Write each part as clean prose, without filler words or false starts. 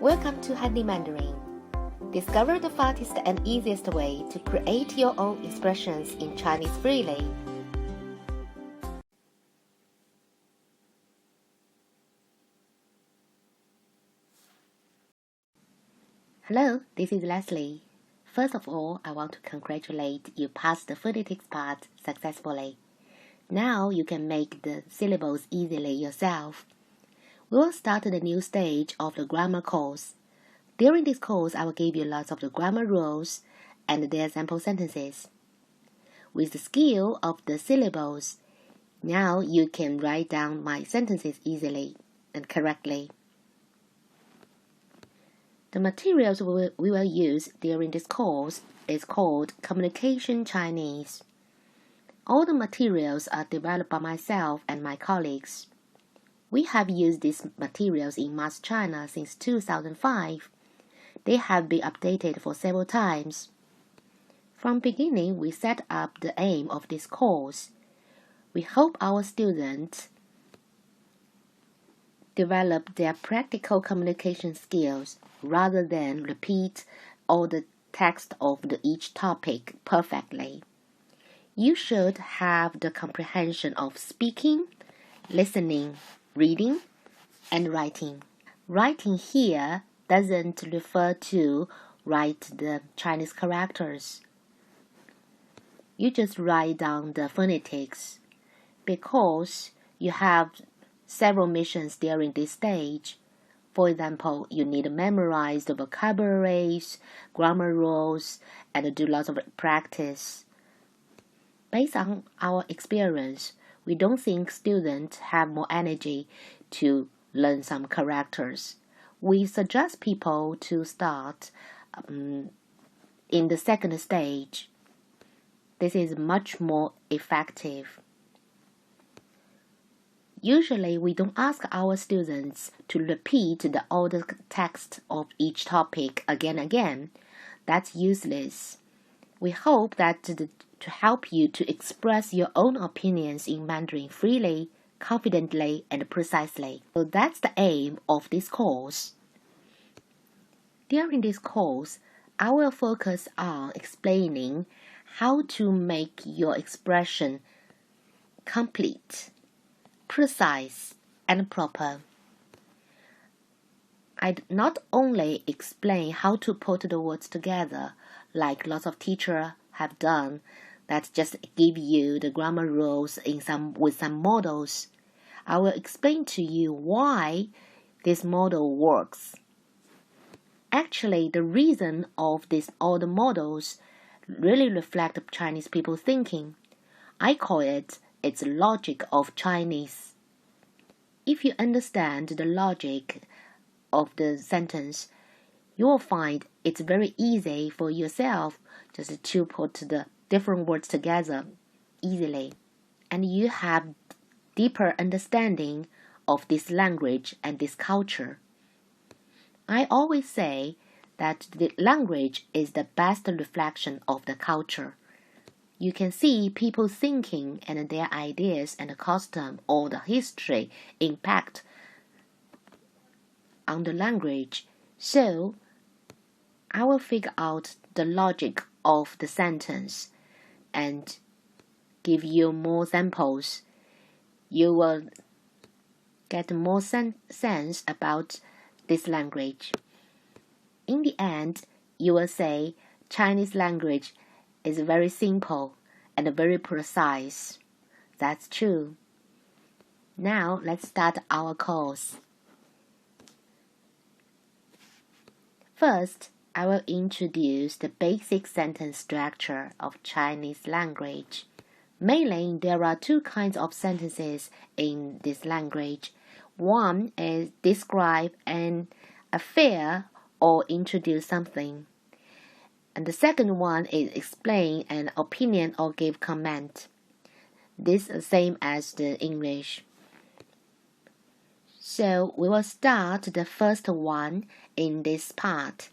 Welcome to Handy Mandarin. Discover the fastest and easiest way to create your own expressions in Chinese freely. Hello, this is Leslie. First of all, I want to congratulate you passed the phonetics part successfully. Now you can make the syllables easily yourself. We will start the new stage of the grammar course. During this course, I will give you lots of the grammar rules and their sample sentences. With the skill of the syllables, now you can write down my sentences easily and correctly. The materials we will use during this course is called Communication Chinese. All the materials are developed by myself and my colleagues. We have used these materials in Mass China since 2005. They have been updated for several times. From beginning, we set up the aim of this course. We hope our students develop their practical communication skills rather than repeat all the text of each topic perfectly. You should have the comprehension of speaking, listening, reading, and writing. Writing here doesn't refer to write the Chinese characters. You just write down the phonetics because you have several missions during this stage. For example, you need to memorize the vocabularies, grammar rules, and do lots of practice. Based on our experience, we don't think students have more energy to learn some characters. We suggest people to start in the second stage. This is much more effective. Usually, we don't ask our students to repeat the older text of each topic again and again. That's useless. We hope that to help you to express your own opinions in Mandarin freely, confidently, and precisely. So that's the aim of this course. During this course, I will focus on explaining how to make your expression complete, precise, and proper. I not only explain how to put the words together, like lots of teachers have done, that just give you the grammar rules with some models. I will explain to you why this model works. Actually, the reason of all the models really reflect Chinese people thinking. I call it's logic of Chinese. If you understand the logic of the sentence, you will find it's very easy for yourself just to put the different words together easily, and you have deeper understanding of this language and this culture. I always say that the language is the best reflection of the culture. You can see people thinking and their ideas and custom or the history impact on the language. So I will figure out the logic of the sentence and give you more samples. You will get more sense about this language. In the end, you will say Chinese language is very simple and very precise. That's true. Now let's start our course. First, I will introduce the basic sentence structure of Chinese language. Mainly, there are two kinds of sentences in this language. One is describe an affair or introduce something. And the second one is explain an opinion or give comment. This is the same as the English. So we will start the first one in this part.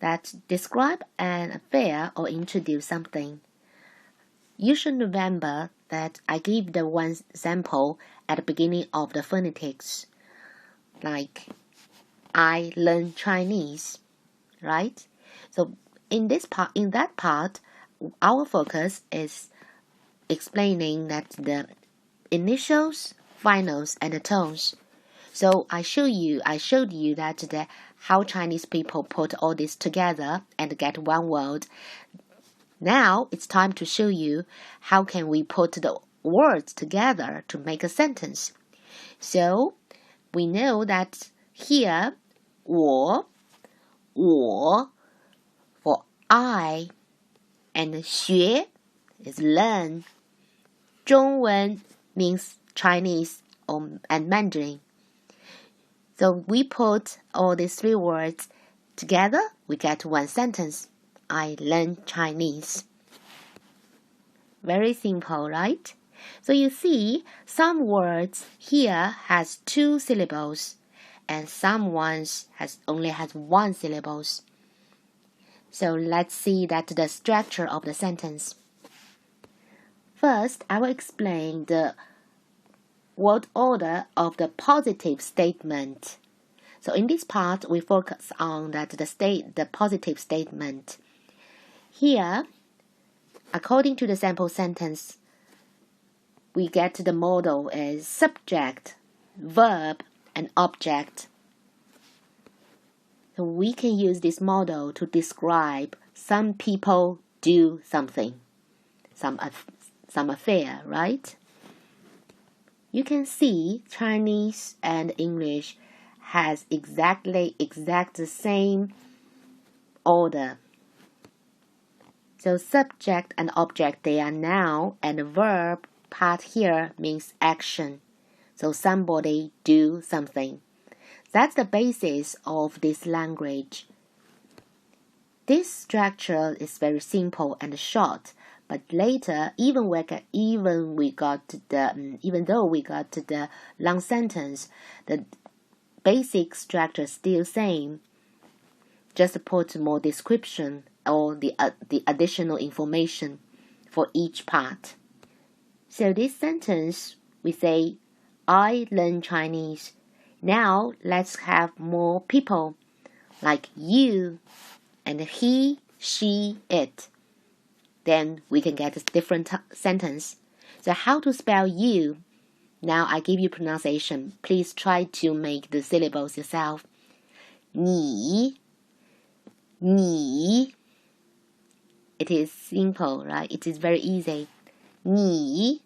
That describe an affair or introduce something. You should remember that I give the one example at the beginning of the phonetics. Like, I learn Chinese, right? So in that part, our focus is explaining that the initials, finals, and the tones. So I showed you that how Chinese people put all this together and get one word. Now it's time to show you how can we put the words together to make a sentence. So we know that here 我 for I, and 学 is learn. 中文 means Chinese and Mandarin. So we put all these three words together, we get one sentence. I learn Chinese. Very simple, right? So you see, some words here has 2 syllables, and some ones only has 1 syllable. So let's see the structure of the sentence. First, I will explain the word order of the positive statement. So in this part, we focus on the positive statement. Here, according to the sample sentence, we get the model as subject, verb, and object. So we can use this model to describe some people do something, some affair, right? You can see Chinese and English has exact the same order. So subject and object, they are noun, and the verb part here means action. So somebody do something. That's the basis of this language. This structure is very simple and short, but later, even though we got the long sentence, the basic structure is still same. Just put more description or the additional information for each part. So this sentence, we say, I learn Chinese. Now let's have more people, like you and he, she, it. Then we can get a different sentence. So how to spell you? Now I give you pronunciation. Please try to make the syllables yourself. 你 It is simple, right? It is very easy. 你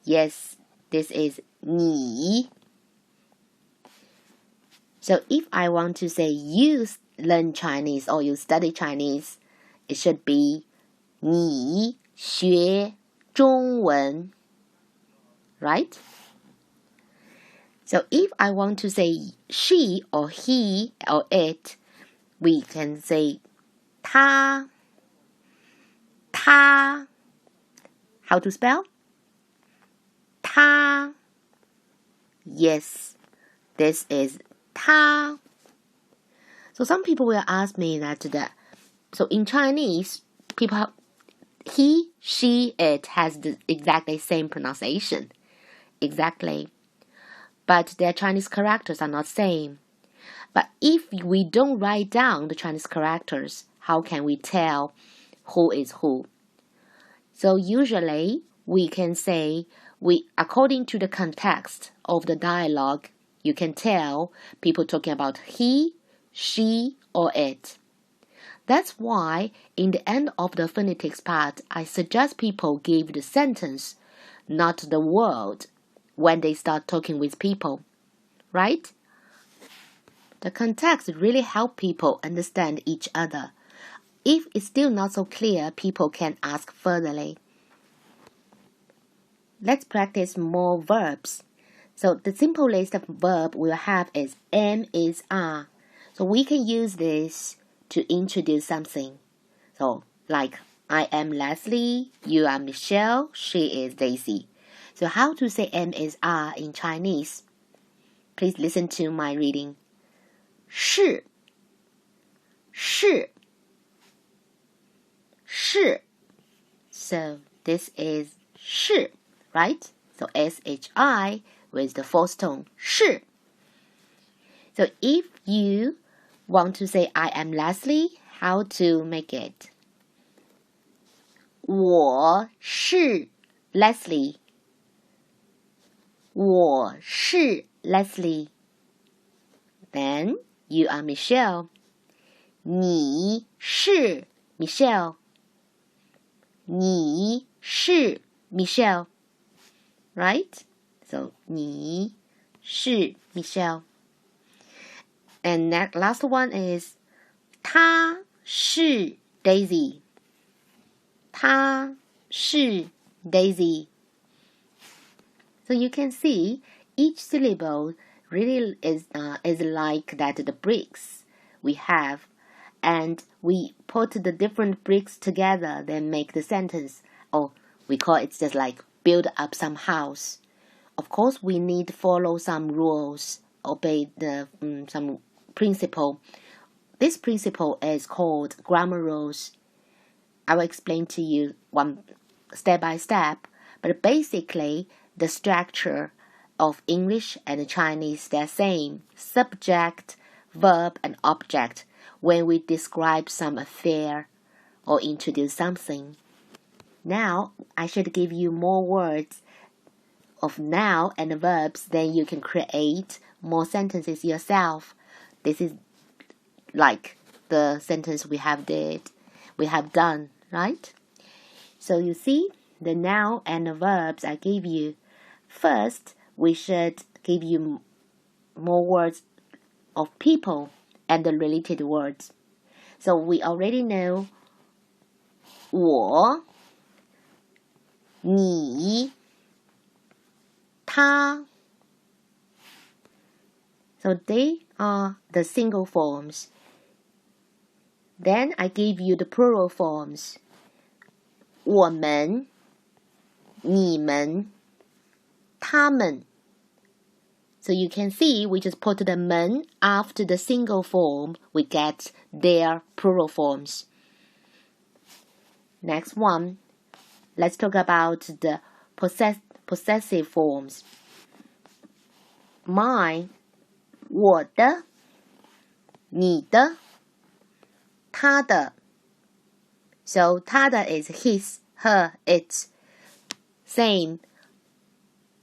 Yes, this is 你 So if I want to say you learn Chinese or you study Chinese, it should be 你学中文 Right? So if I want to say she or he or it, we can say 他 How to spell? 他 Yes, this is 他 So some people will ask me so in Chinese, people he, she, it has the exactly same pronunciation. Exactly. But their Chinese characters are not same. But if we don't write down the Chinese characters, how can we tell who is who? So usually we can say, according to the context of the dialogue, you can tell people talking about he, she, or it. That's why in the end of the phonetics part, I suggest people give the sentence, not the word, when they start talking with people, right? The context really help people understand each other. If it's still not so clear, people can ask furtherly. Let's practice more verbs. So the simple list of verb we'll have is am, is, are. So we can use this to introduce something. So like, I am Leslie, you are Michelle, she is Daisy. So how to say am, is, are in Chinese? Please listen to my reading. 是 So this is 是, right? So SHI with the fourth tone, 是. So if you want to say I am Leslie, how to make it? 我是 Leslie. 我是 Leslie. Then you are Michelle. 你是 Michelle. 你是 Michelle. Right? So 你是 Michelle. And that last one is 她是 Daisy. 她是 Daisy. So you can see each syllable really is like that the bricks we have, and we put the different bricks together, then make the sentence. Or we call it just like build up some house. Of course, we need to follow some rules, obey some principle. This principle is called grammar rules. I will explain to you one step by step, but basically the structure of English and Chinese, they're same. Subject, verb, and object when we describe some affair or introduce something. Now, I should give you more words of noun and verbs, then you can create more sentences yourself. This is like the sentence we have done, right? So you see, the noun and the verbs I gave you. First, we should give you more words of people and the related words. So we already know 我 你 他. So they are the single forms. Then I gave you the plural forms. 我们 你们 他们. So you can see we just put the 们 after the single form, we get their plural forms. Next one, let's talk about the possessive forms. Mine, 我的 你的 他的. So 他的 is his, her, its. Same.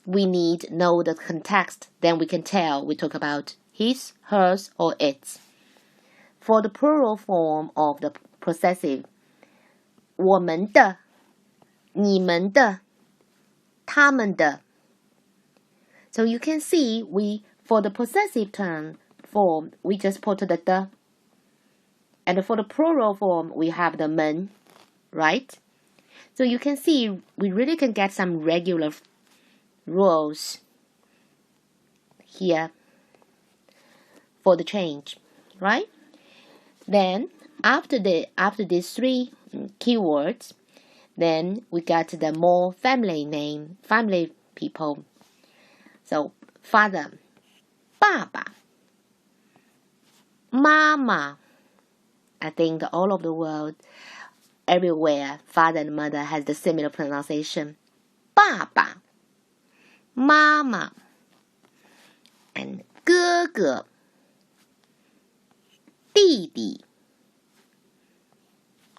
We need know the context, then we can tell we talk about his, hers, or its. For the plural form of the possessive, 我们的 你们的 他们的. So you can see for the possessive form, we just put the 的. And for the plural form, we have the 们, right? So you can see we really can get some regular rules here for the change, right? Then after these three keywords, then we got the more family people. So father, 爸爸 mama. I think all of the world, everywhere, father and mother has the similar pronunciation. 爸爸 mama. And 哥哥 弟弟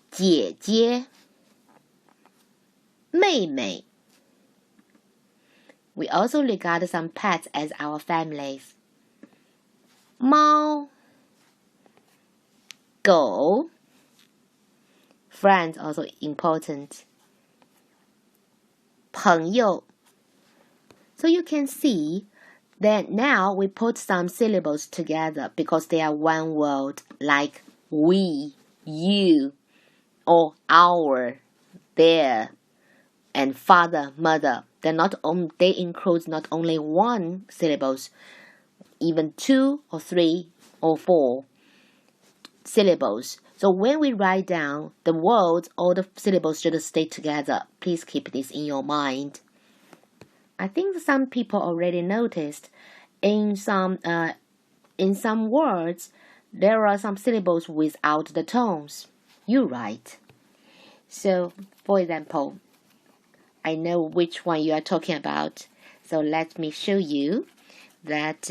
姐姐 妹妹. We also regard some pets as our families. 猫 狗 friends also important. 朋友. So you can see that now we put some syllables together because they are one word, like we, you, or our, their, and father, mother. They include not only one syllables, even 2 or 3 or 4 syllables. So when we write down the words, all the syllables should stay together. Please keep this in your mind. I think some people already noticed in some words there are some syllables without the tones. You're right. So, for example, I know which one you are talking about. So let me show you that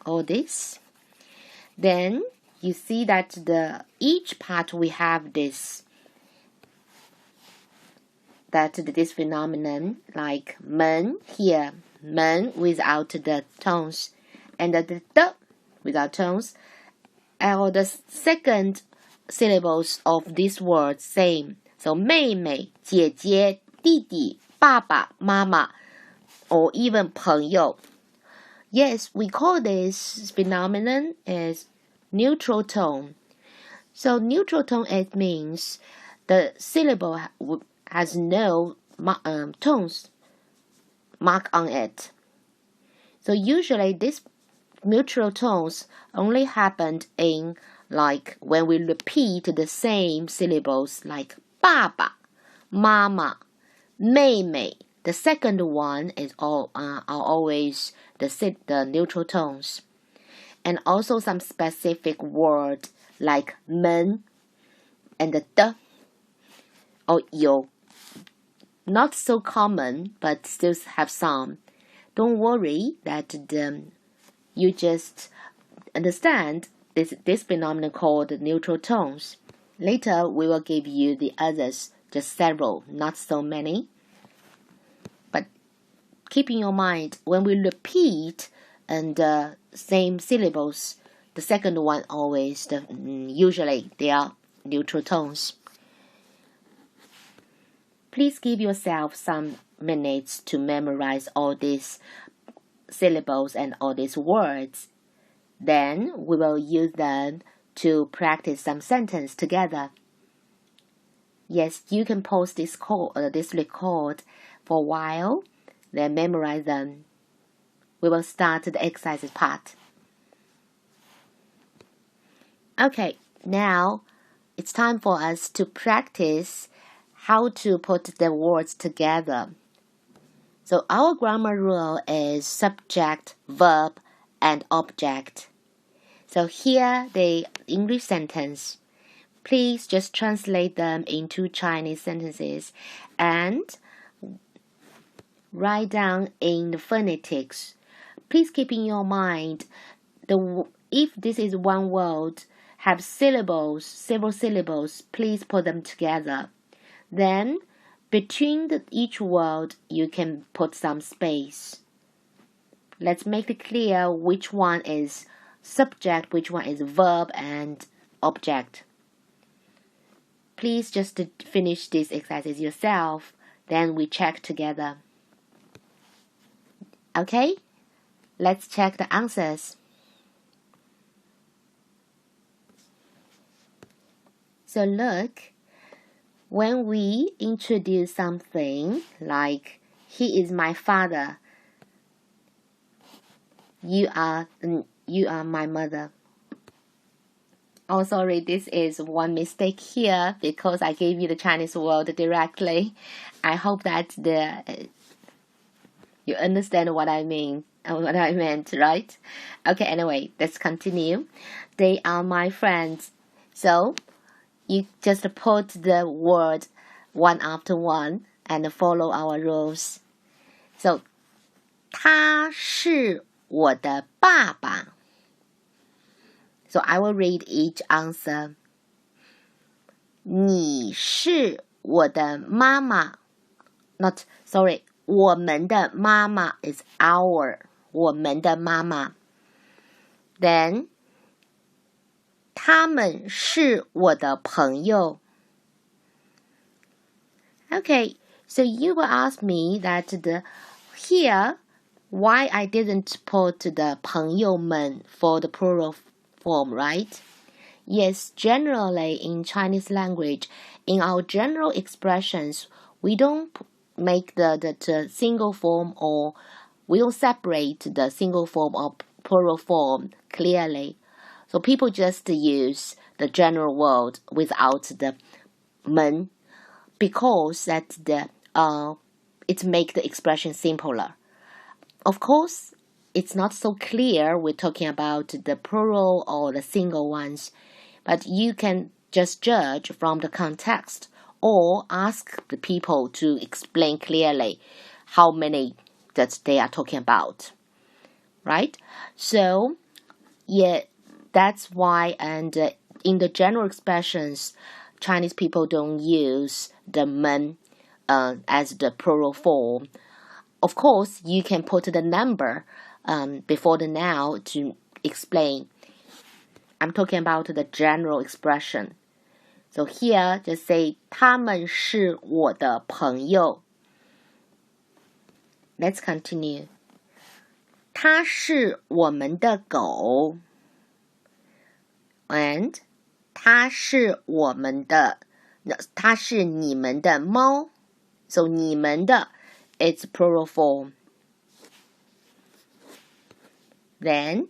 all this. Then you see that each part we have this phenomenon, like 门 here, 门 without the tones, and the without tones, and the second syllables of this word same. So 妹妹、姐姐、弟弟、爸爸、妈妈, or even 朋友. Yes, we call this phenomenon as neutral tone. So neutral tone, it means the syllable has no tones mark on it. So usually this neutral tones only happen in like when we repeat the same syllables like 爸爸、妈妈、妹妹. The second one is are always the neutral tones. And also some specific word like 门 and the 的 or 有. Not so common, but still have some. Don't worry that you just understand this phenomenon called neutral tones. Later, we will give you the others, just several, not so many. But keep in your mind, when we repeat and same syllables, the second one always, usually they are neutral tones. Please give yourself some minutes to memorize all these syllables and all these words. Then we will use them to practice some sentence together. Yes, you can pause this record for a while, then memorize them. We will start the exercises part. Okay, now it's time for us to practice how to put the words together. So our grammar rule is subject, verb, and object. So here the English sentence. Please just translate them into Chinese sentences and write down in the phonetics. Please keep in your mind if this is one word, have syllables, several syllables, please put them together. Then, between each word, you can put some space. Let's make it clear which one is subject, which one is verb and object. Please just finish this exercise yourself, then we check together. Okay, let's check the answers. So look. When we introduce something like, he is my father, you are my mother. Oh, sorry, this is one mistake here because I gave you the Chinese word directly. I hope that you understand what I meant, right? Okay, anyway, let's continue. They are my friends. So, you just put the word one after one and follow our rules. So, 他是我的爸爸. So I will read each answer. 你是我的妈妈. Sorry, 我们的妈妈 is our. 我们的妈妈. Then, 他们是我的朋友. Okay, so you will ask me that here, why I didn't put the 朋友们 for the plural form, right? Yes, generally in Chinese language, in our general expressions, we don't make the single form or we don't separate the single form or plural form clearly. So people just use the general word without the 们 because it makes the expression simpler. Of course, it's not so clear we're talking about the plural or the single ones, but you can just judge from the context or ask the people to explain clearly how many that they are talking about, right? So Yeah, that's why, and in the general expressions, Chinese people don't use the men as the plural form. Of course, you can put the number before the noun to explain. I'm talking about the general expression. So here, just say 他们是我的朋友。Let's continue. 它是我们的狗。And 它是我们的，它是你们的猫。So 你们的 it's plural form. Then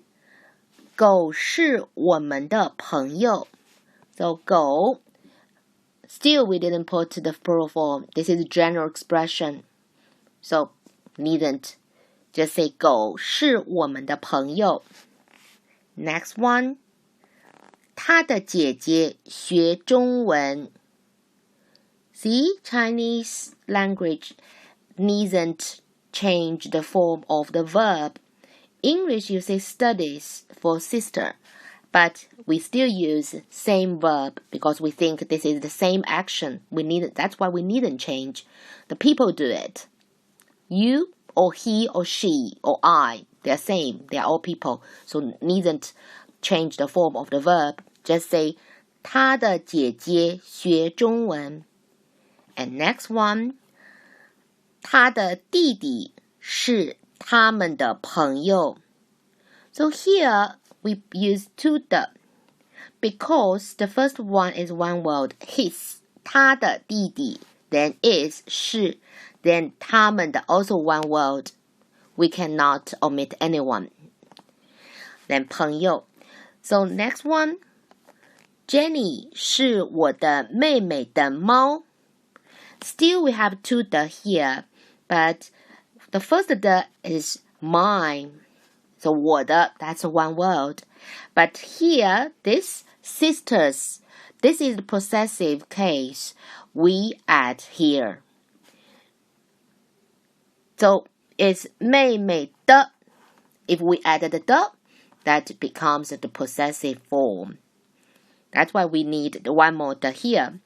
狗是我们的朋友。So 狗 still we didn't put the plural form. This is general expression. So needn't. Just say 狗是我们的朋友。Next one. 他的姐姐学中文。See, Chinese language needn't change the form of the verb. English you say studies for sister, but we still use same verb because we think this is the same action. That's why we needn't change. The people do it. You or he or she or I, they're same. They're all people. So needn't change the form of the verb. Just say 他的姐姐学中文。And next one, 他的弟弟是他们的朋友。So here we use to the because the first one is one word, his, 他的弟弟, then is, 是, then 他们的 also one word. We cannot omit anyone. Then 朋友. So next one, Jenny 是我的妹妹的猫。Still we have two the here, but the first the is mine. So 我的, that's one word. But here, this sisters, this is the possessive case. We add here. So it's 妹妹的. If we added the de, that becomes the possessive form. That's why we need one more the here.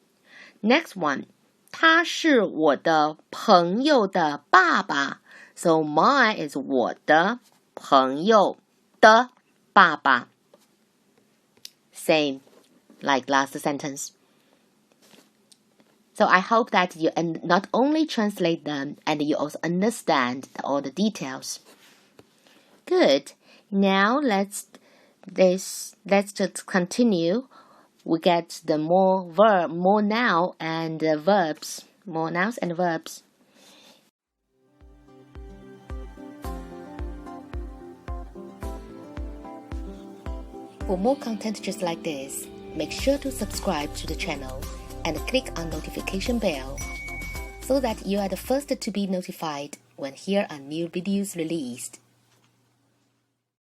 Next one. 他是我的朋友的爸爸。So mine is 我的朋友的爸爸。Same, like last sentence. So I hope that you not only translate them and you also understand all the details. Good. Now let's just continue. We get the more noun and verbs. More nouns and verbs. For more content just like this, make sure to subscribe to the channel and click on notification bell so that you are the first to be notified when here are new videos released.